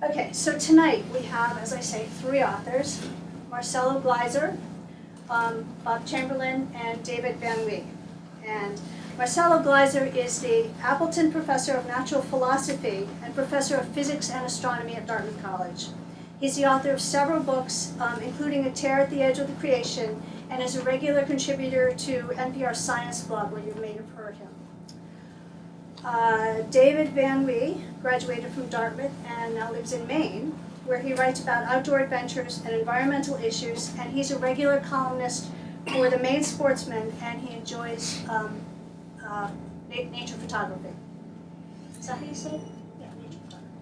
Okay, so tonight we have, as I say, three authors, Marcelo Gleiser, Bob Chamberlin, and David Van Wyk. And Marcelo Gleiser is the Appleton Professor of Natural Philosophy and Professor of Physics and Astronomy at Dartmouth College. He's the author of several books, including A Tear at the Edge of the Creation, and is a regular contributor to NPR's Science blog, where you may have heard him. David Van Wyk graduated from Dartmouth and now lives in Maine, where he writes about outdoor adventures and environmental issues, and he's a regular columnist for the Maine Sportsman, and he enjoys nature photography. Is that how you say it? Yeah, nature photography.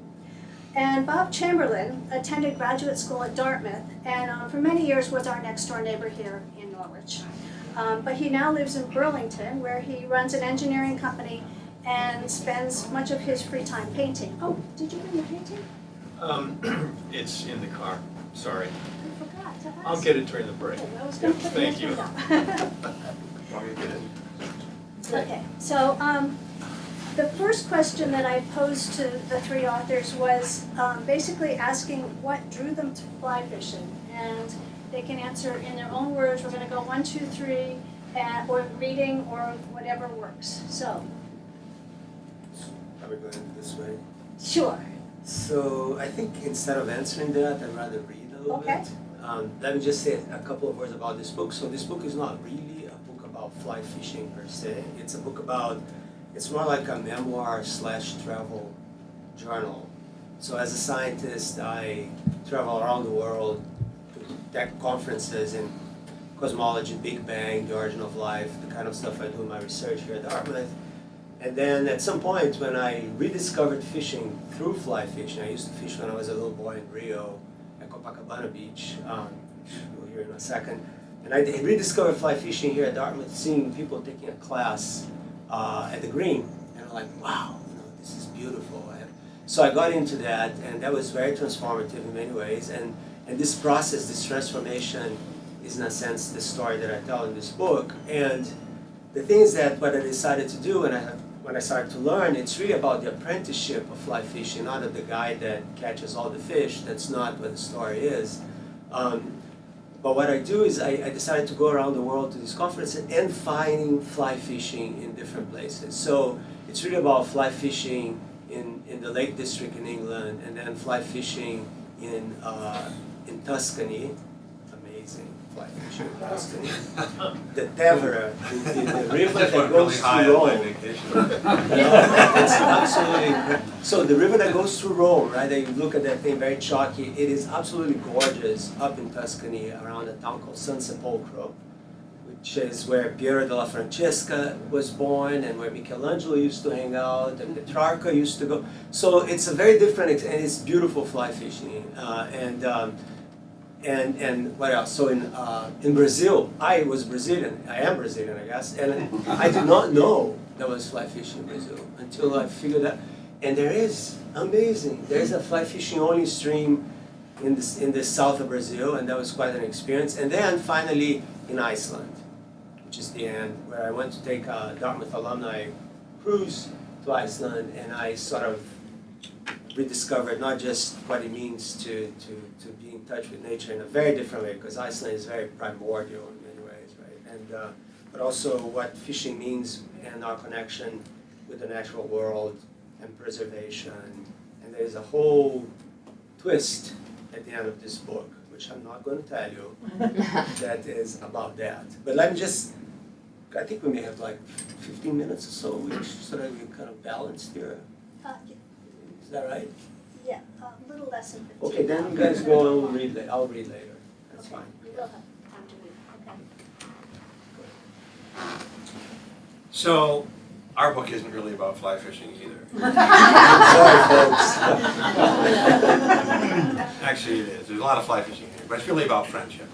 And Bob Chamberlin attended graduate school at Dartmouth, and for many years was our next door neighbor here in Norwich. But he now lives in Burlington, where he runs an engineering company and spends much of his free time painting. Oh, did you bring your painting? It's in the car. Sorry. I forgot to ask. I'll get it during the break. Okay, I was going to put Thank you. Want me to get it? Okay, so the first question that I posed to the three authors was basically asking what drew them to fly fishing, and they can answer in their own words. We're going to go 1, 2, 3, or reading, or whatever works. So. Are we going this way? Sure. So I think instead of answering that, I'd rather read a little bit. Let me just say a couple of words about this book. So this book is not really a book about fly fishing per se. It's a book about, it's more like a memoir / travel journal. So as a scientist, I travel around the world to tech conferences in cosmology, Big Bang, the origin of life, the kind of stuff I do in my research here at Dartmouth. And then at some point when I rediscovered fishing through fly fishing, I used to fish when I was a little boy in Rio at Copacabana Beach, we'll hear in a second. And I rediscovered fly fishing here at Dartmouth, seeing people taking a class at the Green. And I'm like, wow, this is beautiful. So I got into that, and that was very transformative in many ways. And this process, this transformation, is in a sense the story that I tell in this book. And the thing is that what I decided to do, when I started to learn, it's really about the apprenticeship of fly fishing, not of the guy that catches all the fish. That's not what the story is. But what I do is I decided to go around the world to these conferences and finding fly fishing in different places. So it's really about fly fishing in the Lake District in England, and then fly fishing in Tuscany. Amazing. Fly fishing in Tuscany. The Tevere, the river that goes through Rome. It's absolutely, so the river that goes through Rome, right? You look at that thing, very chalky. It is absolutely gorgeous up in Tuscany around a town called San Sepolcro, which is where Piero della Francesca was born, and where Michelangelo used to hang out, and Petrarca used to go. So it's a very different, and it's beautiful fly fishing. And what else? So in Brazil, I was Brazilian. I am Brazilian, I guess. And I did not know there was fly fishing in Brazil until I figured out. And there is, amazing. There's a fly fishing only stream in the south of Brazil, and that was quite an experience. And then finally in Iceland, which is the end, where I went to take a Dartmouth alumni cruise to Iceland, and I sort of rediscovered not just what it means to be in touch with nature in a very different way, because Iceland is very primordial in many ways, right? And but also what fishing means and our connection with the natural world and preservation. And there's a whole twist at the end of this book, which I'm not going to tell you, that is about that. But let me just, I think we may have like 15 minutes or so, each, so that we kind of balanced here. Is that right? Yeah, a little less than 15. Okay, then you guys go and we'll read I'll read later. That's Okay, fine. we will have time to read. Okay. So, our book isn't really about fly fishing either. Sorry, folks. Actually, it is. There's a lot of fly fishing here, but it's really about friendship.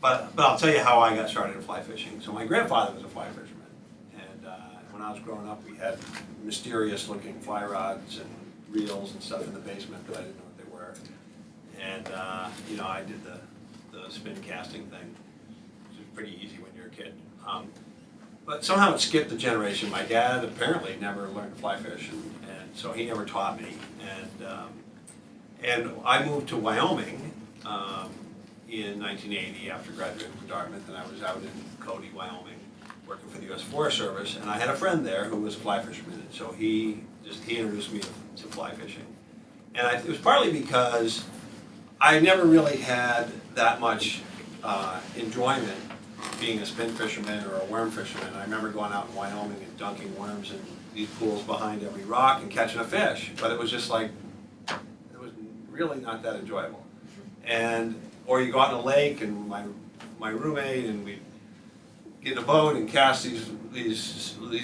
But I'll tell you how I got started in fly fishing. So my grandfather was a fly fisherman, and when I was growing up, we had mysterious-looking fly rods and reels and stuff in the basement that I didn't know what they were. And I did the spin casting thing, which is pretty easy when you're a kid. but somehow it skipped a generation. My dad apparently never learned to fly fish, and so he never taught me. And I moved to Wyoming in 1980 after graduating from Dartmouth, and I was out in Cody, Wyoming, working for the U.S. Forest Service, and I had a friend there who was a fly fisherman, and so he introduced me to fly fishing. And it was partly because I never really had that much enjoyment being a spin fisherman or a worm fisherman. I remember going out in Wyoming and dunking worms in these pools behind every rock and catching a fish, but it was just like, it was really not that enjoyable. Or you go out in a lake, and my roommate and we'd get in a boat and cast these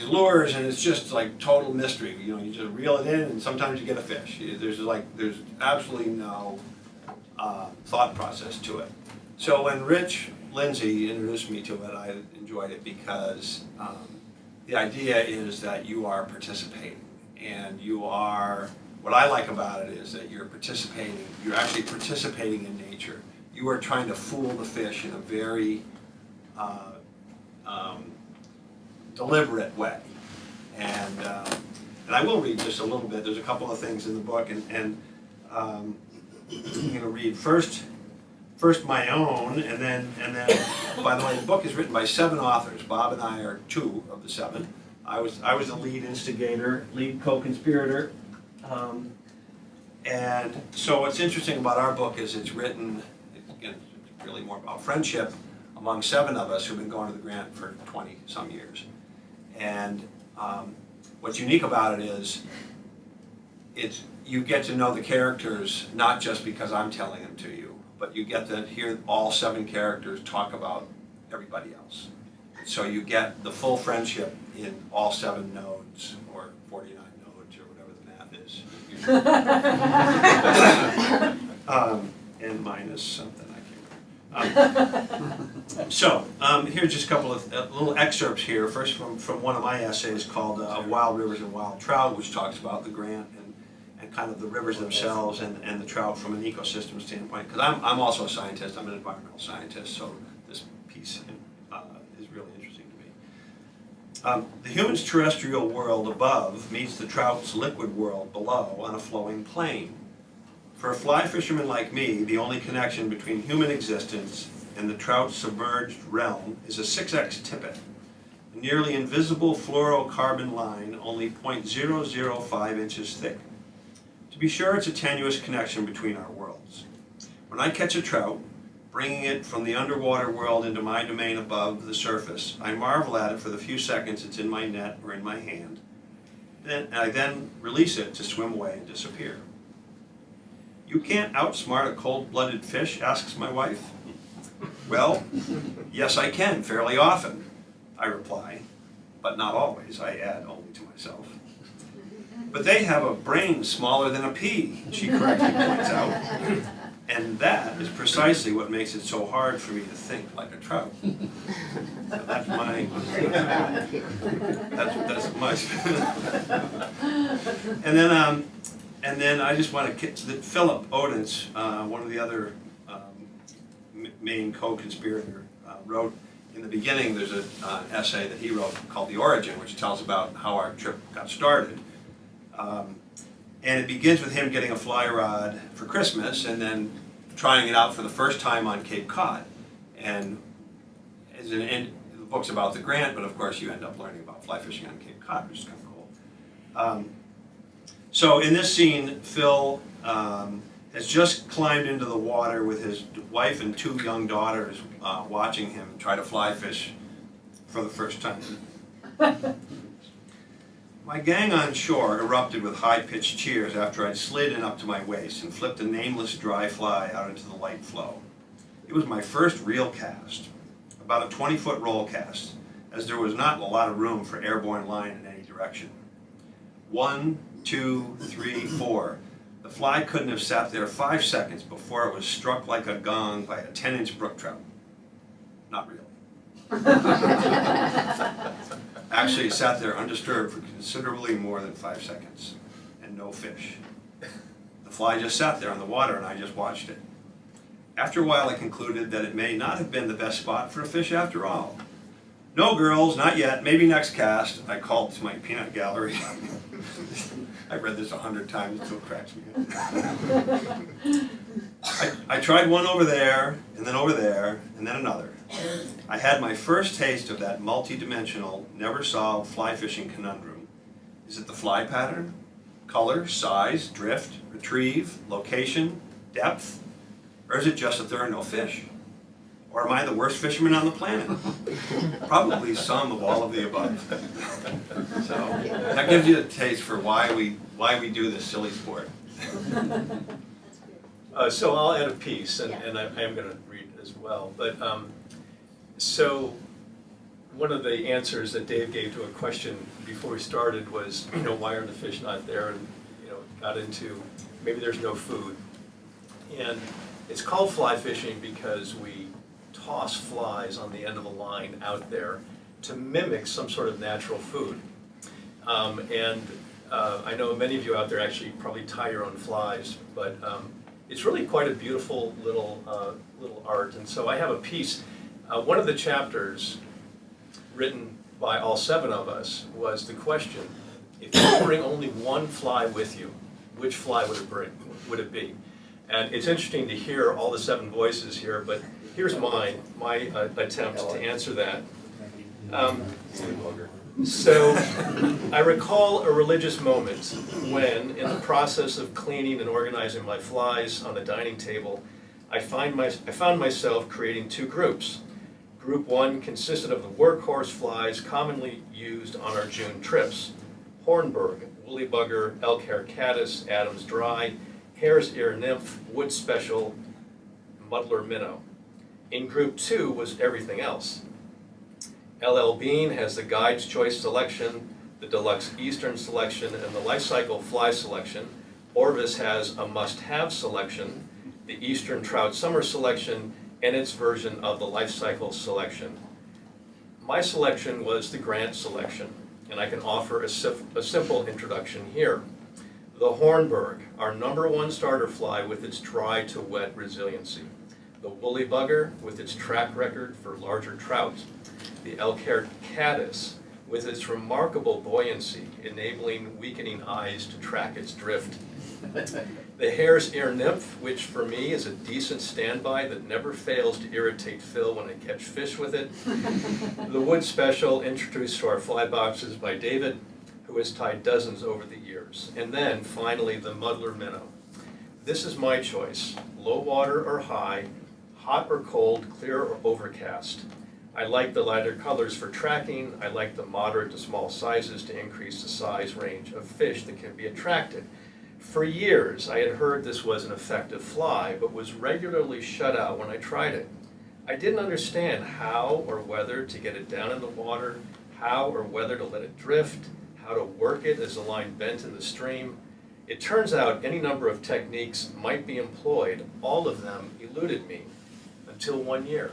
lures, and it's just like total mystery. You know, you just reel it in, and sometimes you get a fish. There's absolutely no thought process to it. So when Rich Lindsay introduced me to it, I enjoyed it because the idea is that you are participating, and what I like about it is that you're actually participating in nature. You are trying to fool the fish in a very deliberate way. And I will read just a little bit. There's a couple of things in the book, and I'm going to read first my own, and then, by the way, the book is written by 7 authors. Bob and I are 2 of the 7. I was the lead instigator, lead co-conspirator. And so what's interesting about our book is it's written, again, it's really more about friendship among 7 of us who've been going to the Grant for 20-some years. And what's unique about it is you get to know the characters not just because I'm telling them to you, but you get to hear all 7 characters talk about everybody else. So you get the full friendship in all 7 nodes, or 49 nodes, or whatever the math is. N minus something, I can't remember. So here's just a couple of little excerpts here. First from one of my essays called Wild Rivers and Wild Trout, which talks about the Grant and kind of the rivers themselves and the trout from an ecosystem standpoint. Because I'm also a scientist, I'm an environmental scientist, so this piece is really interesting to me. The human's terrestrial world above meets the trout's liquid world below on a flowing plain. For a fly fisherman like me, the only connection between human existence and the trout's submerged realm is a 6x tippet, a nearly invisible fluorocarbon line only 0.005 inches thick. To be sure, it's a tenuous connection between our worlds. When I catch a trout, bringing it from the underwater world into my domain above the surface, I marvel at it for the few seconds it's in my net or in my hand. I then release it to swim away and disappear. "You can't outsmart a cold-blooded fish?" asks my wife. "Well, yes I can, fairly often," I reply. "But not always," I add, only to myself. "But they have a brain smaller than a pea," she correctly points out. And that is precisely what makes it so hard for me to think like a trout. So that's my and then I just want to Philip Odence, one of the other main co-conspirator, wrote in the beginning. There's an essay that he wrote called "The Origin," which tells about how our trip got started. And it begins with him getting a fly rod for Christmas and then trying it out for the first time on Cape Cod. And the book's about the Grant, but of course you end up learning about fly fishing on Cape Cod, which is kind of cool. So in this scene, Phil has just climbed into the water with his wife and 2 young daughters watching him try to fly fish for the first time. My gang on shore erupted with high-pitched cheers after I'd slid in up to my waist and flipped a nameless dry fly out into the light flow. It was my first real cast, about a 20-foot roll cast, as there was not a lot of room for airborne line in any direction. 1, 2, 3, 4. The fly couldn't have sat there 5 seconds before it was struck like a gong by a 10-inch brook trout. Not really. Actually, it sat there undisturbed for considerably more than 5 seconds, and no fish. The fly just sat there in the water, and I just watched it. After a while, I concluded that it may not have been the best spot for a fish after all. No, girls, not yet. Maybe next cast. I called to my peanut gallery. I've read this 100 times until it cracks me up. I tried one over there, and then over there, and then another. I had my first taste of that multi-dimensional, never-solved fly fishing conundrum. Is it the fly pattern? Color, size, drift, retrieve, location, depth? Or is it just that there are no fish? Or am I the worst fisherman on the planet? Probably some of all of the above. So that gives you a taste for why we do this silly sport. So I'll add a piece, and I am going to read as well. But so one of the answers that Dave gave to a question before we started was, why are the fish not there? And got into maybe there's no food. And it's called fly fishing because we toss flies on the end of a line out there to mimic some sort of natural food. I know many of you out there actually probably tie your own flies, but it's really quite a beautiful little art. And so I have a piece. One of the chapters written by all 7 of us was the question: if you bring only one fly with you, which fly would it be? And it's interesting to hear all the 7 voices here, but here's my attempt to answer that. So I recall a religious moment when, in the process of cleaning and organizing my flies on the dining table, I found myself creating 2 groups. Group 1 consisted of the workhorse flies commonly used on our June trips: hornberg, woolly bugger, elk hair caddis, Adam's dry, hare's ear nymph, wood special, muddler minnow. In group 2 was everything else. LL Bean has the Guide's Choice selection, the Deluxe Eastern selection, and the Life Cycle Fly selection. Orvis has a must-have selection, the Eastern Trout Summer selection, and its version of the Life Cycle selection. My selection was the Grant selection, and I can offer a simple introduction here. The hornberg, our #1 starter fly with its dry to wet resiliency. The woolly bugger with its track record for larger trout. The elk-haired caddis with its remarkable buoyancy, enabling weakening eyes to track its drift. The hare's ear nymph, which for me is a decent standby that never fails to irritate Phil when I catch fish with it. The wood special, introduced to our fly boxes by David, who has tied dozens over the years. And then, finally, the muddler minnow. This is my choice: low water or high, hot or cold, clear or overcast. I like the lighter colors for tracking. I like the moderate to small sizes to increase the size range of fish that can be attracted. For years, I had heard this was an effective fly, but was regularly shut out when I tried it. I didn't understand how or whether to get it down in the water, how or whether to let it drift, how to work it as the line bent in the stream. It turns out any number of techniques might be employed. All of them eluded me until one year.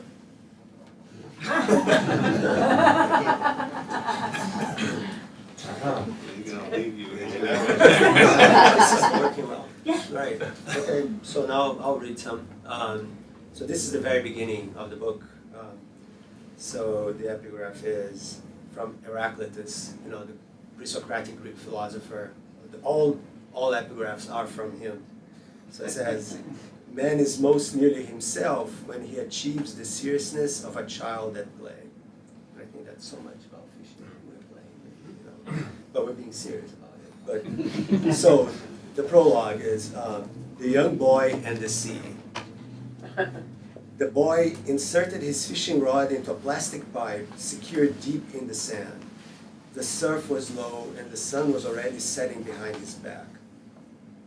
Right. Okay. So now I'll read some. So this is the very beginning of the book. So the epigraph is from Heraclitus, the pre-Socratic Greek philosopher. All epigraphs are from him. So it says, "Man is most nearly himself when he achieves the seriousness of a child at play." I think that's so much about fishing. We're playing, but we're being serious about it. But so the prologue is the young boy and the sea. The boy inserted his fishing rod into a plastic pipe secured deep in the sand. The surf was low and the sun was already setting behind his back.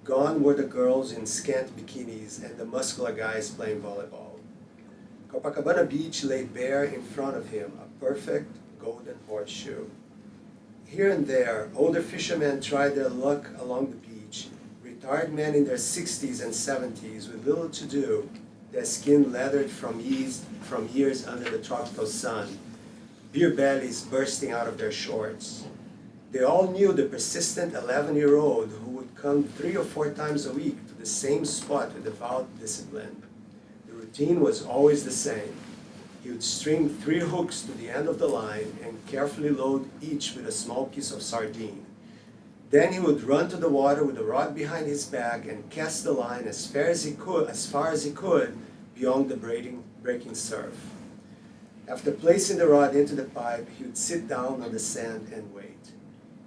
Gone were the girls in scant bikinis and the muscular guys playing volleyball. Copacabana Beach lay bare in front of him, a perfect golden horseshoe. Here and there, older fishermen tried their luck along the beach, retired men in their 60s and 70s with little to do, their skin leathered from years under the tropical sun, beer bellies bursting out of their shorts. They all knew the persistent 11-year-old who would come 3 or 4 times a week to the same spot with devout discipline. The routine was always the same. He would string 3 hooks to the end of the line and carefully load each with a small piece of sardine. Then he would run to the water with a rod behind his back and cast the line as far as he could beyond the breaking surf. After placing the rod into the pipe, he would sit down on the sand and wait.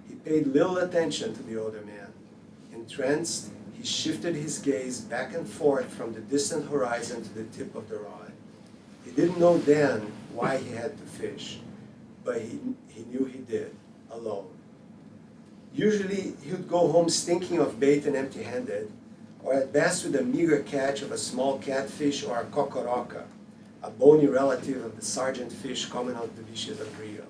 He paid little attention to the older man. Entranced, he shifted his gaze back and forth from the distant horizon to the tip of the rod. He didn't know then why he had to fish, but he knew he did, alone. Usually, he would go home stinking of bait and empty-handed, or at best with a meager catch of a small catfish or a cocoroca, a bony relative of the sergeant fish common on the beaches of Rio.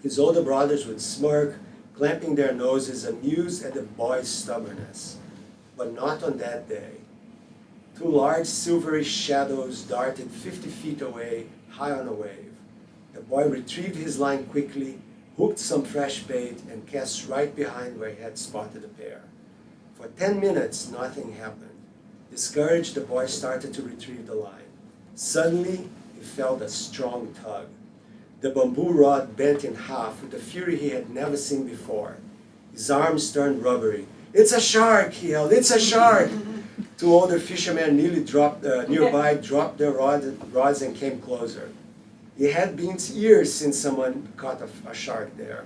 His older brothers would smirk, clamping their noses, amused at the boy's stubbornness. But not on that day. 2 large silvery shadows darted 50 feet away, high on a wave. The boy retrieved his line quickly, hooked some fresh bait, and cast right behind where he had spotted a pair. For 10 minutes, nothing happened. Discouraged, the boy started to retrieve the line. Suddenly, he felt a strong tug. The bamboo rod bent in half with a fury he had never seen before. His arms turned rubbery. "It's a shark!" he yelled. "It's a shark!" 2 older fishermen nearby dropped their rods and came closer. It had been years since someone caught a shark there.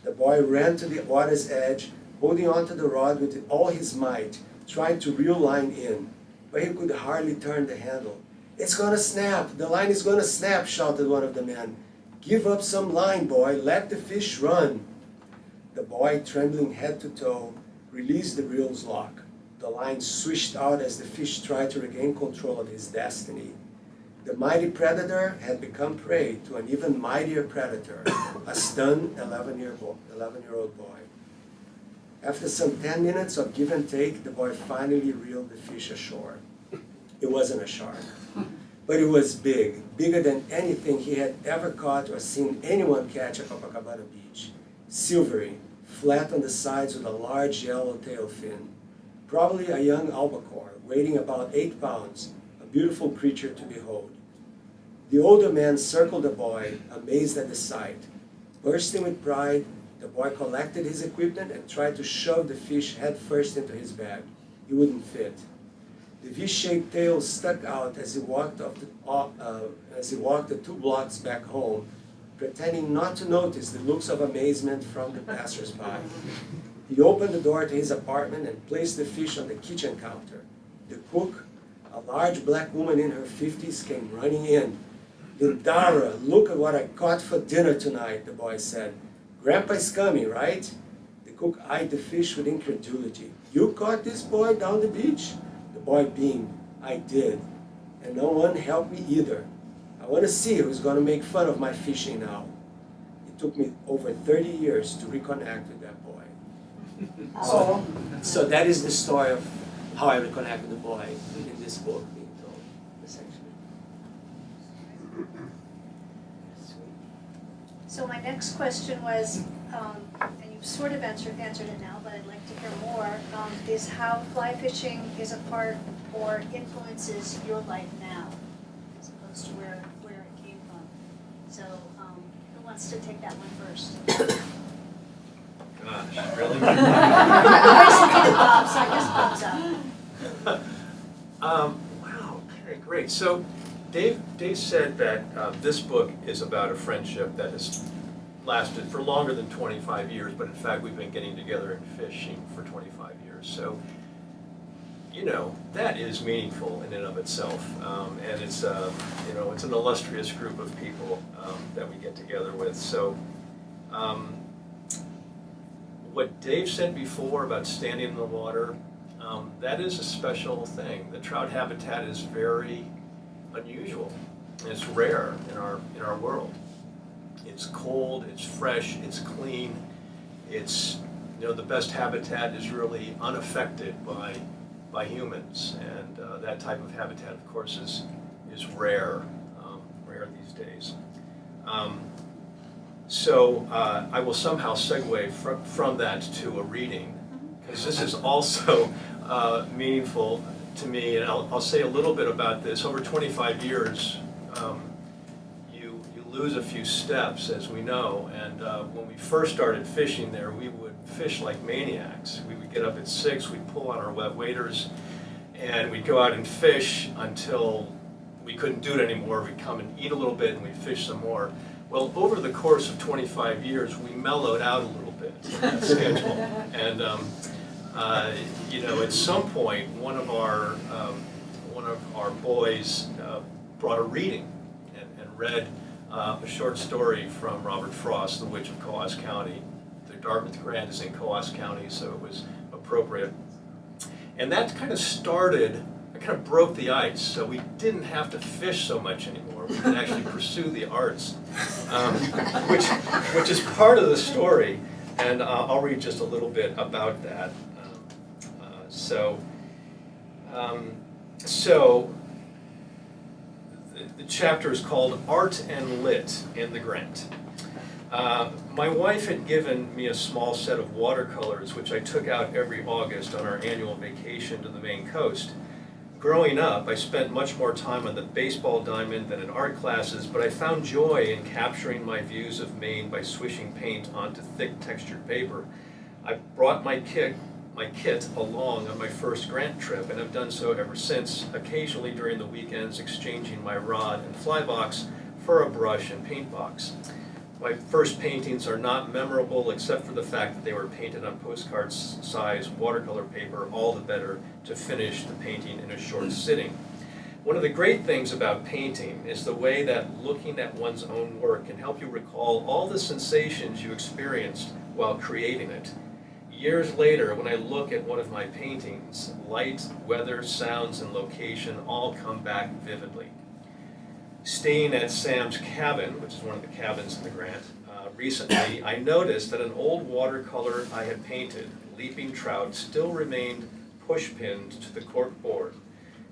The boy ran to the water's edge, holding onto the rod with all his might, trying to reel line in, but he could hardly turn the handle. "It's gonna snap! The line is gonna snap!" shouted one of the men. "Give up some line, boy. Let the fish run." The boy, trembling head to toe, released the reel's lock. The line swished out as the fish tried to regain control of his destiny. The mighty predator had become prey to an even mightier predator, a stunned 11-year-old boy. After some 10 minutes of give and take, the boy finally reeled the fish ashore. It wasn't a shark, but it was big, bigger than anything he had ever caught or seen anyone catch at Copacabana Beach. Silvery, flat on the sides with a large yellow tail fin. Probably a young albacore, weighing about 8 pounds, a beautiful creature to behold. The older man circled the boy, amazed at the sight. Bursting with pride, the boy collected his equipment and tried to shove the fish head first into his bag. He wouldn't fit. The V-shaped tail stuck out as he walked the 2 blocks back home, pretending not to notice the looks of amazement from the passers-by. He opened the door to his apartment and placed the fish on the kitchen counter. The cook, a large black woman in her 50s, came running in. "Lindara, look at what I caught for dinner tonight," the boy said. "Grandpa's coming, right?" The cook eyed the fish with incredulity. "You caught this boy down the beach?" The boy beamed. "I did. And no one helped me either. I want to see who's going to make fun of my fishing now." It took me over 30 years to reconnect with that boy. Oh. So that is the story of how I reconnect with the boy in this book being told, essentially. So my next question was, and you've sort of answered it now, but I'd like to hear more, is how fly fishing is a part or influences your life now, as opposed to where it came from. So who wants to take that one first? Gosh, really? Bob, so I guess Bob's up. Wow, okay, great. So Dave said that this book is about a friendship that has lasted for longer than 25 years, but in fact we've been getting together and fishing for 25 years. So, you know, that is meaningful in and of itself. And it's, it's an illustrious group of people that we get together with. So, what Dave said before about standing in the water, that is a special thing. The trout habitat is very unusual. And it's rare in our world. It's cold, it's fresh, it's clean. It's, the best habitat is really unaffected by humans, and that type of habitat, of course, is rare these days. So I will somehow segue from that to a reading, because this is also meaningful to me, and I'll say a little bit about this. Over 25 years, lose a few steps, as we know. And when we first started fishing there, we would fish like maniacs. We would get up at 6, we'd pull on our wet waders, and we'd go out and fish until we couldn't do it anymore. We'd come and eat a little bit, and we'd fish some more. Well, over the course of 25 years, we mellowed out a little bit in that schedule. And you know, at some point, one of our boys brought a reading and read a short story from Robert Frost, The Witch of Coos County. The Dartmouth Grant is in Coos County, so it was appropriate. And that kind of broke the ice, so we didn't have to fish so much anymore. We could actually pursue the arts, which is part of the story, and I'll read just a little bit about that. The chapter is called Art and Lit in the Grant. My wife had given me a small set of watercolors, which I took out every August on our annual vacation to the Maine coast. Growing up, I spent much more time on the baseball diamond than in art classes, but I found joy in capturing my views of Maine by swishing paint onto thick textured paper. I brought my kit along on my first Grant trip and have done so ever since, occasionally during the weekends exchanging my rod and fly box for a brush and paint box. My first paintings are not memorable except for the fact that they were painted on postcard size watercolor paper, all the better to finish the painting in a short sitting. One of the great things about painting is the way that looking at one's own work can help you recall all the sensations you experienced while creating it. Years later, when I look at one of my paintings, light, weather, sounds, and location all come back vividly. Staying at Sam's cabin, which is one of the cabins in the Grant, recently, I noticed that an old watercolor I had painted, Leaping Trout, still remained push-pinned to the cork board.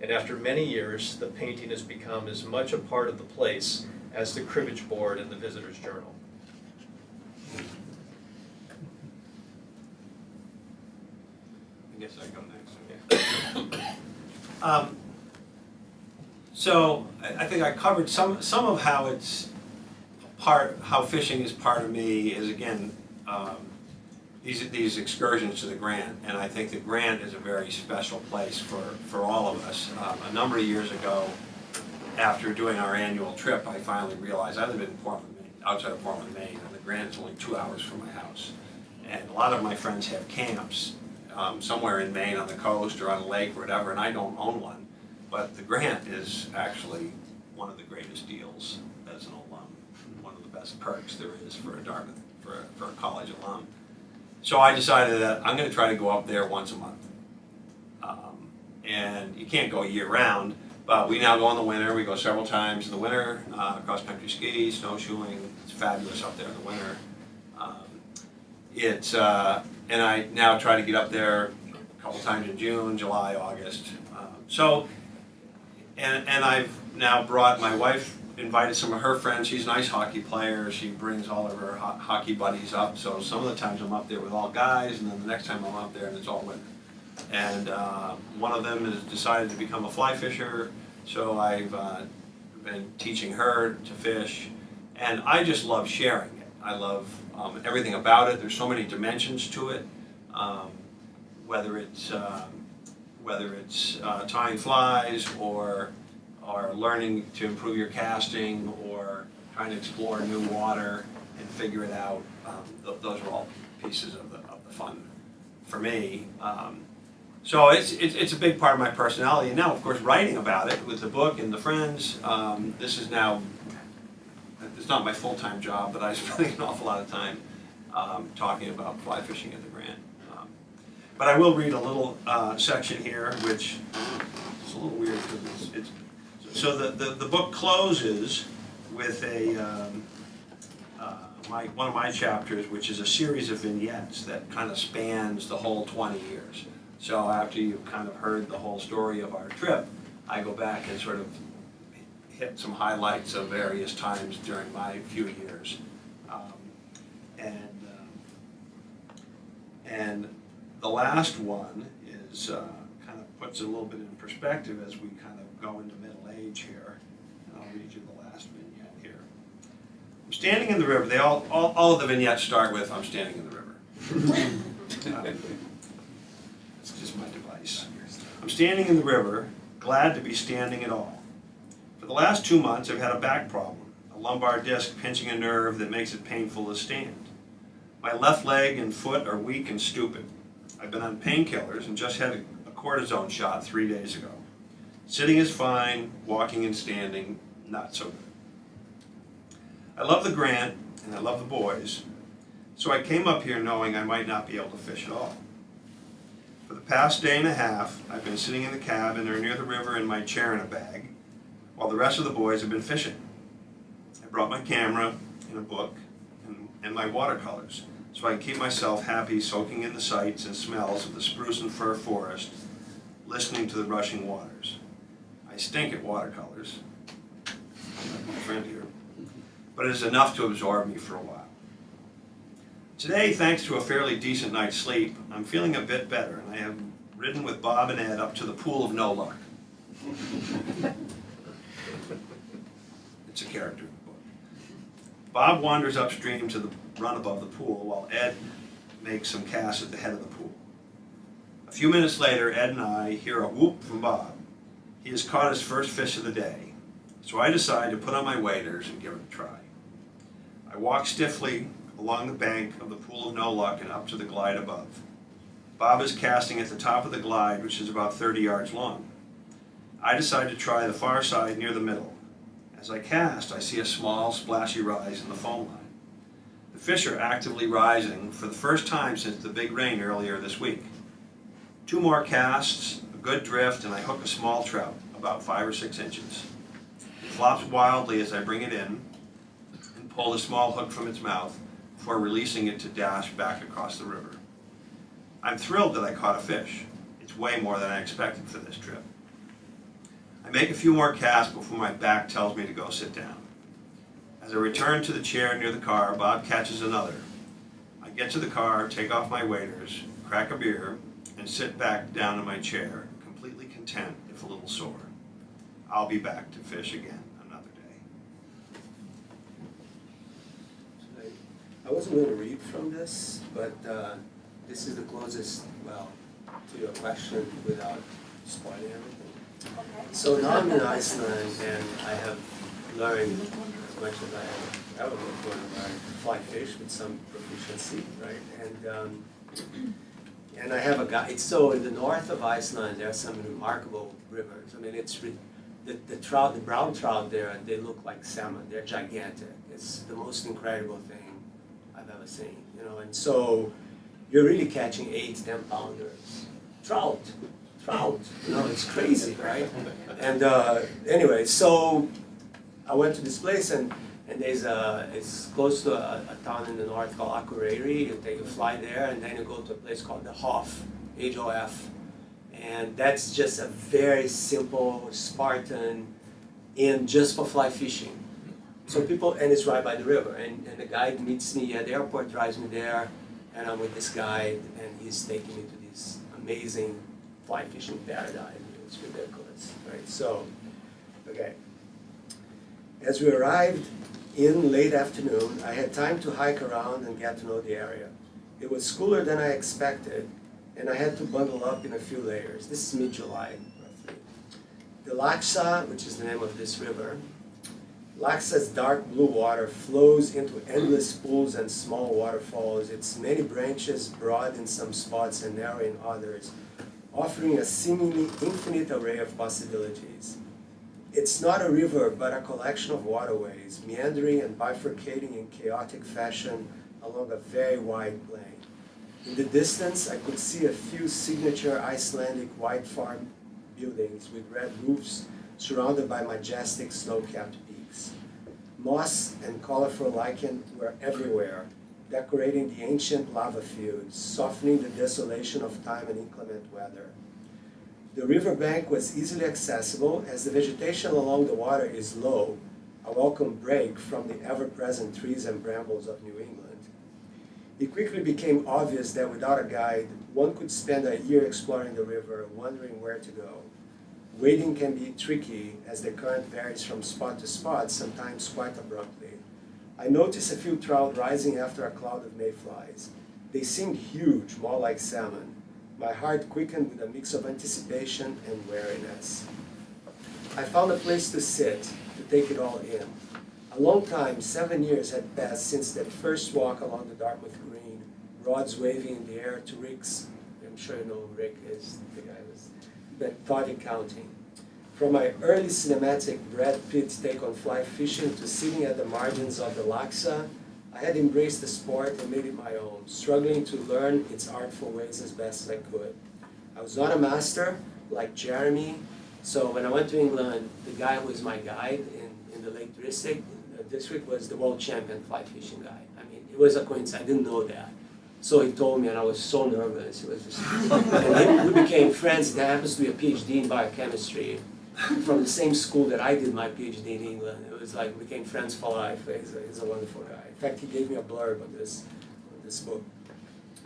And after many years, the painting has become as much a part of the place as the cribbage board in the visitor's journal. I guess I go next. Yeah. So I think I covered some of how it's how fishing is part of me is, again, these excursions to the Grant, and I think the Grant is a very special place for all of us. A number of years ago, after doing our annual trip, I finally realized I live in Portland, Maine, outside of Portland, Maine, and the Grant is only 2 hours from my house. And a lot of my friends have camps somewhere in Maine on the coast or on a lake or whatever, and I don't own one. But the Grant is actually one of the greatest deals as an alum, one of the best perks there is for a Dartmouth, for a college alum. So I decided that I'm going to try to go up there once a month. And you can't go year round, but we now go in the winter. We go several times in the winter, cross-country ski, snowshoeing. It's fabulous up there in the winter. And I now try to get up there a couple times in June, July, August. And I've now brought, my wife invited some of her friends. She's an ice hockey player. She brings all of her hockey buddies up. So some of the times I'm up there with all guys, and then the next time I'm up there and it's all women. And one of them has decided to become a fly fisher. So I've been teaching her to fish. And I just love sharing it. I love everything about it. There's so many dimensions to it. Whether it's tying flies or learning to improve your casting or trying to explore new water and figure it out, those are all pieces of the fun for me. So it's a big part of my personality. And now, of course, writing about it with the book and the friends, this is now, it's not my full-time job, but I spend an awful lot of time talking about fly fishing at the Grant. But I will read a little section here, which is a little weird because it's so the book closes with one of my chapters, which is a series of vignettes that kind of spans the whole 20 years. So after you've kind of heard the whole story of our trip, I go back and sort of hit some highlights of various times during my few years, and the last one is kind of puts it a little bit in perspective as we kind of go into middle age here. And I'll read you the last vignette here. I'm standing in the river. They all of the vignettes start with, I'm standing in the river. It's just my device. I'm standing in the river, glad to be standing at all. For the last 2 months, I've had a back problem, a lumbar disc pinching a nerve that makes it painful to stand. My left leg and foot are weak and stupid. I've been on painkillers and just had a cortisone shot 3 days ago. Sitting is fine, walking and standing, not so good. I love the grant and I love the boys, so I came up here knowing I might not be able to fish at all. For the past day and a half, I've been sitting in the cabin or near the river in my chair in a bag, while the rest of the boys have been fishing. I brought my camera and a book and my watercolors, so I can keep myself happy soaking in the sights and smells of the spruce and fir forest, listening to the rushing waters. I stink at watercolors, like my friend here, but it is enough to absorb me for a while. Today, thanks to a fairly decent night's sleep, I'm feeling a bit better, and I have ridden with Bob and Ed up to the Pool of No Luck. It's a character in the book. Bob wanders upstream to the run above the pool, while Ed makes some casts at the head of the pool. A few minutes later, Ed and I hear a whoop from Bob. He has caught his first fish of the day, so I decide to put on my waders and give it a try. I walk stiffly along the bank of the Pool of No Luck and up to the glide above. Bob is casting at the top of the glide, which is about 30 yards long. I decide to try the far side near the middle. As I cast, I see a small, splashy rise in the foam line. The fish are actively rising for the first time since the big rain earlier this week. 2 more casts, a good drift, and I hook a small trout, about 5 or 6 inches. It flops wildly as I bring it in and pull the small hook from its mouth before releasing it to dash back across the river. I'm thrilled that I caught a fish. It's way more than I expected for this trip. I make a few more casts before my back tells me to go sit down. As I return to the chair near the car, Bob catches another. I get to the car, take off my waders, crack a beer, and sit back down in my chair, completely content, if a little sore. I'll be back to fish again another day. I wasn't going to read from this, but this is the closest, well, to your question without spoiling everything. Okay. So now I'm in Iceland, and I have learned as much as I have ever learned to fly fish with some proficiency, right? And I have a guide. So in the north of Iceland, there are some remarkable rivers. I mean, the trout, the brown trout there, they look like salmon. They're gigantic. It's the most incredible thing I've ever seen, you know. And so you're really catching 8-10 pounders. Trout, you know, it's crazy, right? And anyway, so I went to this place, and there's it's close to a town in the north called Akureyri. You take a flight there, and then you go to a place called the Hof, H-O-F, and that's just a very simple Spartan inn just for fly fishing. So people, and it's right by the river, and the guide meets me at the airport, drives me there, and I'm with this guide, and he's taking me to this amazing fly fishing paradise. It's ridiculous, right? So, okay. As we arrived in late afternoon, I had time to hike around and get to know the area. It was cooler than I expected, and I had to bundle up in a few layers. This is mid-July, roughly. The Laksa, which is the name of this river, Laksa's dark blue water flows into endless pools and small waterfalls. Its many branches broad in some spots and narrow in others, offering a seemingly infinite array of possibilities. It's not a river, but a collection of waterways, meandering and bifurcating in chaotic fashion along a very wide plain. In the distance, I could see a few signature Icelandic white farm buildings with red roofs surrounded by majestic snow-capped peaks. Moss and colorful lichen were everywhere, decorating the ancient lava fields, softening the desolation of time and inclement weather. The riverbank was easily accessible as the vegetation along the water is low, a welcome break from the ever-present trees and brambles of New England. It quickly became obvious that without a guide, one could spend a year exploring the river, wondering where to go. Wading can be tricky as the current varies from spot to spot, sometimes quite abruptly. I noticed a few trout rising after a cloud of mayflies. They seemed huge, more like salmon. My heart quickened with a mix of anticipation and wariness. I found a place to sit, to take it all in. A long time, 7 years had passed since that first walk along the Dartmouth Green, rods waving in the air to Rick's, I'm sure you know who Rick is, the guy who's methodic counting. From my early cinematic Brad Pitt take on fly fishing to sitting at the margins of the Laksa, I had embraced the sport and made it my own, struggling to learn its artful ways as best as I could. I was not a master like Jeremy, so when I went to England, the guy who was my guide in the Lake District was the world champion fly fishing guy. I mean, it was a coincidence, I didn't know that. So he told me and I was so nervous. It was just, and we became friends. There happens to be a PhD in biochemistry from the same school that I did my PhD in England. It was like we became friends for life. He's a wonderful guy. In fact, he gave me a blurb on this book.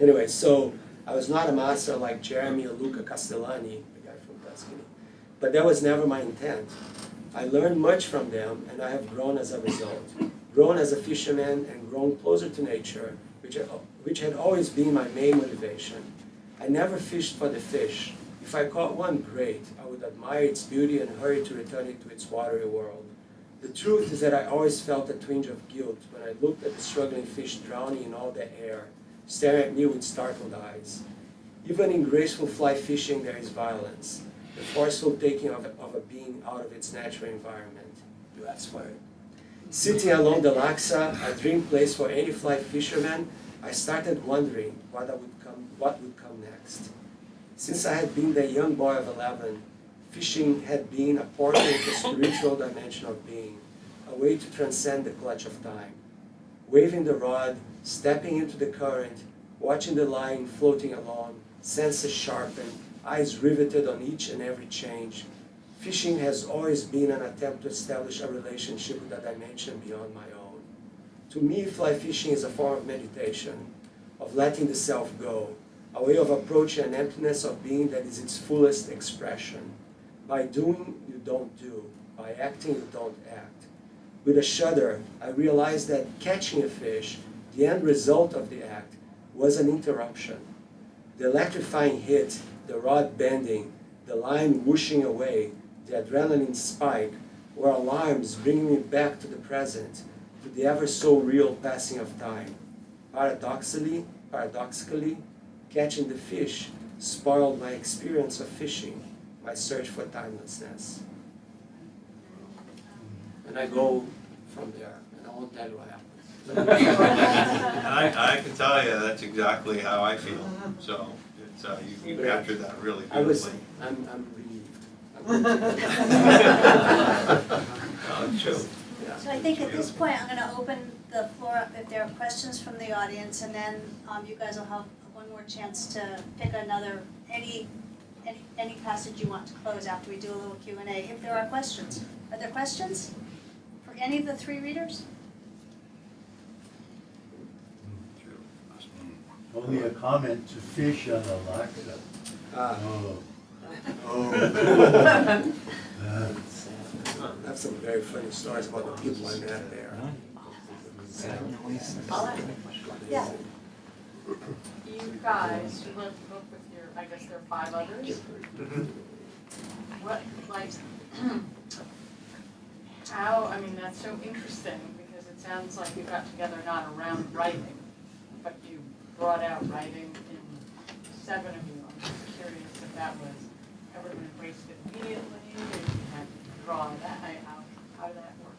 Anyway, so I was not a master like Jeremy or Luca Castellani, the guy from Tuscany. But that was never my intent. I learned much from them, and I have grown as a result. Grown as a fisherman and grown closer to nature, which had always been my main motivation. I never fished for the fish. If I caught one, great. I would admire its beauty and hurry to return it to its watery world. The truth is that I always felt a twinge of guilt when I looked at the struggling fish drowning in all that air, staring at me with startled eyes. Even in graceful fly fishing there is violence, the forceful taking of a being out of its natural environment. You asked for it. Sitting along the Laksa, a dream place for any fly fisherman, I started wondering what would come next. Since I had been the young boy of 11, fishing had been a portal to the spiritual dimension of being, a way to transcend the clutch of time. Waving the rod, stepping into the current, watching the line floating along, senses sharpened, eyes riveted on each and every change. Fishing has always been an attempt to establish a relationship with a dimension beyond my own. To me, fly fishing is a form of meditation, of letting the self go, a way of approaching an emptiness of being that is its fullest expression. By doing, you don't do. By acting, you don't act. With a shudder, I realized that catching a fish, the end result of the act, was an interruption. The electrifying hit, the rod bending, the line whooshing away, the adrenaline spike, were alarms bringing me back to the present, to the ever so real passing of time. Paradoxically, catching the fish spoiled my experience of fishing, my search for timelessness. And I go from there, and I won't tell you what happened. I can tell you that's exactly how I feel. So it's, you captured that really beautifully. I'm relieved. Oh, it's true. Yeah. So I think at this point, I'm gonna open the floor up if there are questions from the audience, and then you guys will have one more chance to pick another, any passage you want to close after we do a little Q&A, if there are questions. Are there questions for any of the three readers? Only a comment to fish on the Laksa. I have some very funny stories about the people I met there. Yeah. You guys, you wrote the book with your, I guess there are 5 others? What, like, how, I mean, that's so interesting because it sounds like you got together not around writing, but you brought out writing in 7 of you. I'm just curious if that was, everyone embraced it immediately, or you had to draw that, how did that work?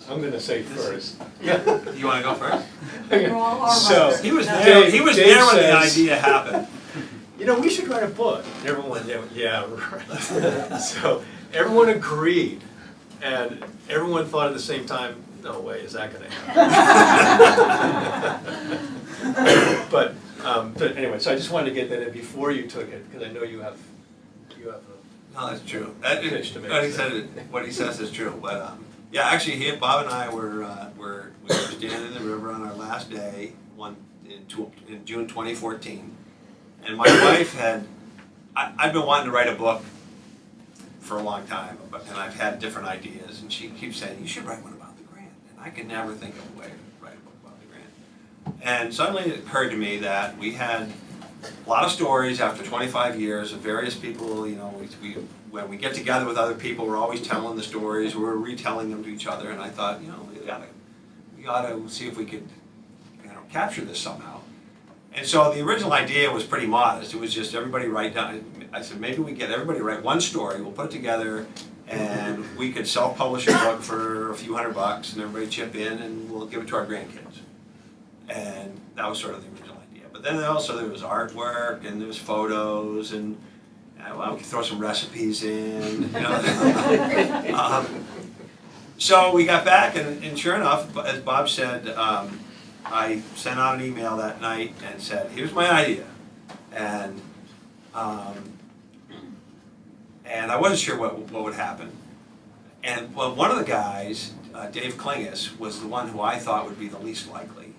I'm going to say first. Yeah. You want to go first? We're all our So, writers. He was No. there. He was Dave there when the says- idea happened. You know, we should write a book. And everyone, yeah, right. So everyone agreed, and everyone thought at the same time, no way is that going to happen. But anyway, so I just wanted to get that in before you took it, because I know you have No, that's true. Pitch to make What he says is true. But yeah, actually, Bob and I were standing in the river on our last day, in June 2014, and my wife had. I've been wanting to write a book for a long time, and I've had different ideas, and she keeps saying, "You should write one about the grant." And I could never think of a way to write a book about the Grant. And suddenly it occurred to me that we had a lot of stories after 25 years of various people, you know, when we get together with other people, we're always telling the stories, we're retelling them to each other, and I thought, you know, we gotta see if we could, you know, capture this somehow. And so the original idea was pretty modest. It was just everybody write down, I said, maybe we get everybody to write one story, we'll put it together, and we could self-publish a book for a few $100, and everybody chip in, and we'll give it to our grandkids. And that was sort of the original idea. But then also there was artwork, and there was photos, and well, we could throw some recipes in, you know. So we got back, and sure enough, as Bob said, I sent out an email that night and said, here's my idea. And I wasn't sure what would happen. And well, one of the guys, Dave Klingus, was the one who I thought would be the least likely